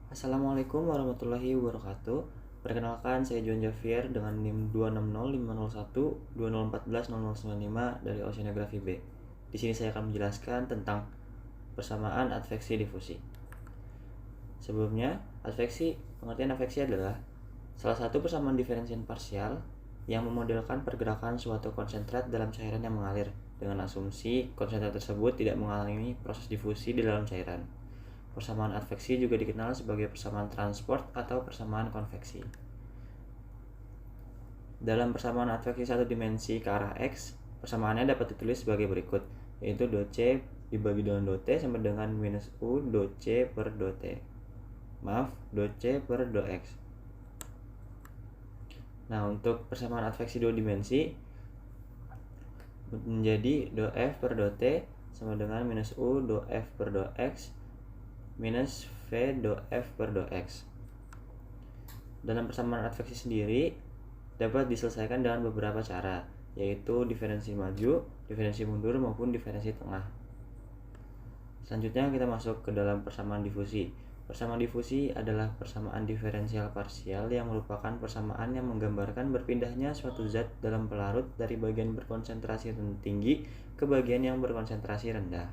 Assalamualaikum warahmatullahi wabarakatuh. Perkenalkan, saya John Javier dengan NIM 2605012041095 dari Oceanografi B. Di sini saya akan menjelaskan tentang persamaan adveksi difusi. Sebelumnya, pengertian adveksi adalah salah satu persamaan diferensian parsial yang memodelkan pergerakan suatu konsentrat dalam cairan yang mengalir dengan asumsi konsentrat tersebut tidak mengalami proses difusi di dalam cairan. Persamaan adveksi juga dikenal sebagai persamaan transport atau persamaan konveksi. Dalam persamaan adveksi satu dimensi ke arah X, persamaannya dapat ditulis sebagai berikut, yaitu do C dibagi dengan do T sama dengan minus U do C per do T. Maaf, do C per do X. Nah, untuk persamaan adveksi dua dimensi menjadi do F per do T sama dengan minus U do F per do X minus V do F per do X. Dalam persamaan adveksi sendiri dapat diselesaikan dengan beberapa cara, yaitu diferensi maju, diferensi mundur, maupun diferensi tengah. Selanjutnya kita masuk ke dalam persamaan difusi. Persamaan difusi adalah persamaan diferensial parsial yang merupakan persamaan yang menggambarkan berpindahnya suatu zat dalam pelarut dari bagian berkonsentrasi tinggi ke bagian yang berkonsentrasi rendah.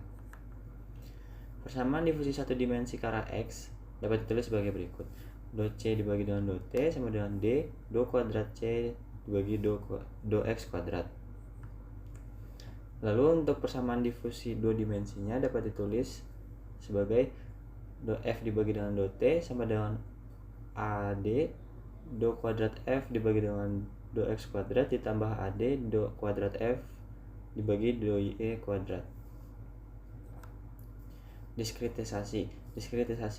Persamaan difusi satu dimensi ke arah X dapat ditulis sebagai berikut. Do C dibagi dengan do T sama dengan D do kuadrat C dibagi do X kuadrat. Lalu untuk persamaan difusi dua dimensinya dapat ditulis sebagai do F dibagi dengan do T sama dengan AD do kuadrat F dibagi dengan do X kuadrat ditambah AD do kuadrat F dibagi do Y kuadrat. Diskritisasi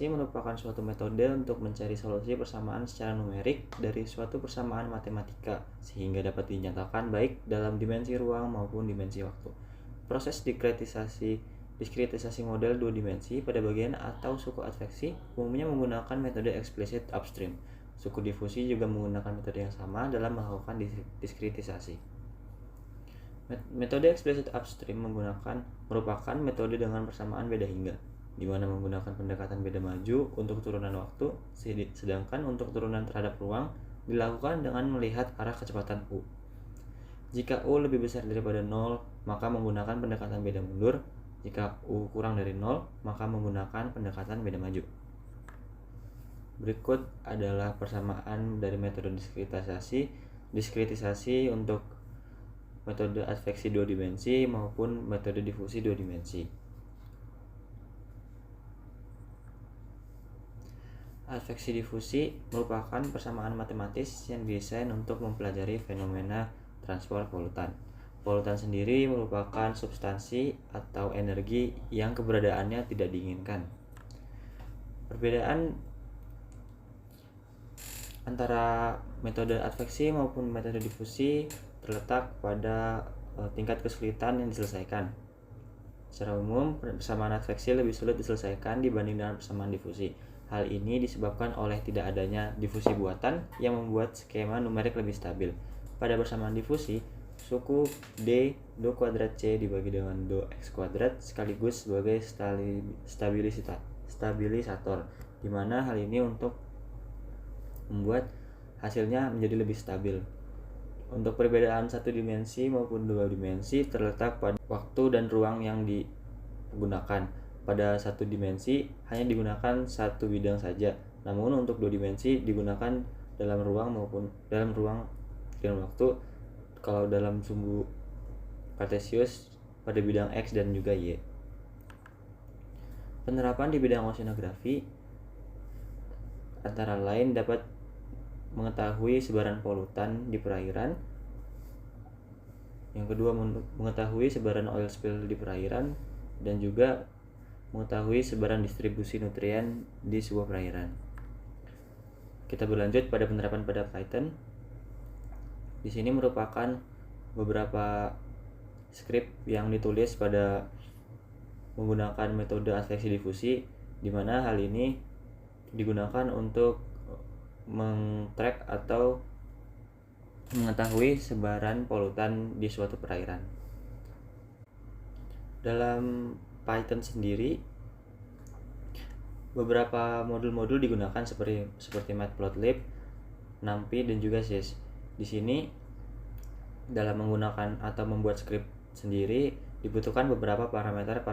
merupakan suatu metode untuk mencari solusi persamaan secara numerik dari suatu persamaan matematika sehingga dapat dinyatakan baik dalam dimensi ruang maupun dimensi waktu. Proses diskritisasi model dua dimensi pada bagian atau suku adveksi umumnya menggunakan metode explicit upstream. Suku difusi juga menggunakan metode yang sama dalam melakukan diskritisasi. Metode explicit upstream merupakan metode dengan persamaan beda hingga, di mana menggunakan pendekatan beda maju untuk turunan waktu, sedangkan untuk turunan terhadap ruang dilakukan dengan melihat arah kecepatan U. Jika U lebih besar daripada 0, maka menggunakan pendekatan beda mundur. Jika U kurang dari 0, maka menggunakan pendekatan beda maju. Berikut adalah persamaan dari metode diskritisasi untuk metode adveksi dua dimensi maupun metode difusi dua dimensi. Adveksi difusi merupakan persamaan matematis yang didesain untuk mempelajari fenomena transport polutan. Polutan sendiri merupakan substansi atau energi yang keberadaannya tidak diinginkan. Perbedaan antara metode adveksi maupun metode difusi terletak pada tingkat kesulitan yang diselesaikan. Secara umum, persamaan adveksi lebih sulit diselesaikan dibanding dengan persamaan difusi. Hal ini disebabkan oleh tidak adanya difusi buatan yang membuat skema numerik lebih stabil. Pada persamaan difusi, suku D do kuadrat C dibagi dengan do X kuadrat sekaligus sebagai stabilisator, di mana hal ini untuk membuat hasilnya menjadi lebih stabil. Untuk perbedaan satu dimensi maupun dua dimensi terletak pada waktu dan ruang yang digunakan. Pada satu dimensi hanya digunakan satu bidang saja, namun untuk dua dimensi digunakan dalam ruang dan waktu. Kalau dalam sumbu kartesius pada bidang X dan juga Y. Penerapan di bidang oceanografi antara lain dapat mengetahui sebaran polutan di perairan. Yang kedua, mengetahui sebaran oil spill di perairan dan juga mengetahui sebaran distribusi nutrien di sebuah perairan. Kita berlanjut pada penerapan pada Python. Di sini merupakan beberapa skrip yang ditulis pada menggunakan metode adveksi difusi, di mana hal ini digunakan untuk mengtrack atau mengetahui sebaran polutan di suatu perairan. Dalam Python sendiri Beberapa modul-modul digunakan seperti Matplotlib, NumPy dan juga Sys. Di sini dalam menggunakan atau membuat script sendiri dibutuhkan beberapa parameter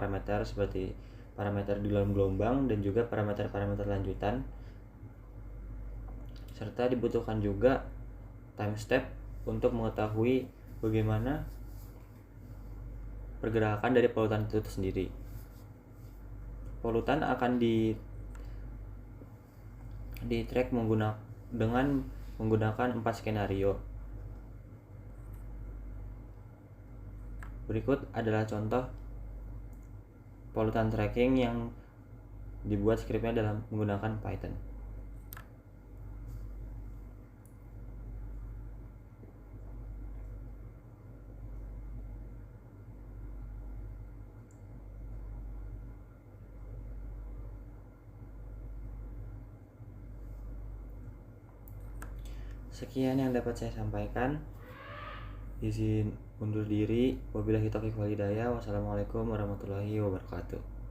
seperti parameter di dalam gelombang dan juga parameter lanjutan, serta dibutuhkan juga time step untuk mengetahui bagaimana pergerakan dari polutan itu sendiri. Polutan akan di track dengan menggunakan 4 skenario. Berikut adalah contoh polutan tracking yang dibuat skripnya dalam menggunakan Python. Sekian yang dapat saya sampaikan. Izin undur diri. Wabillahi taufiq wal hidayah. Wassalamualaikum warahmatullahi wabarakatuh.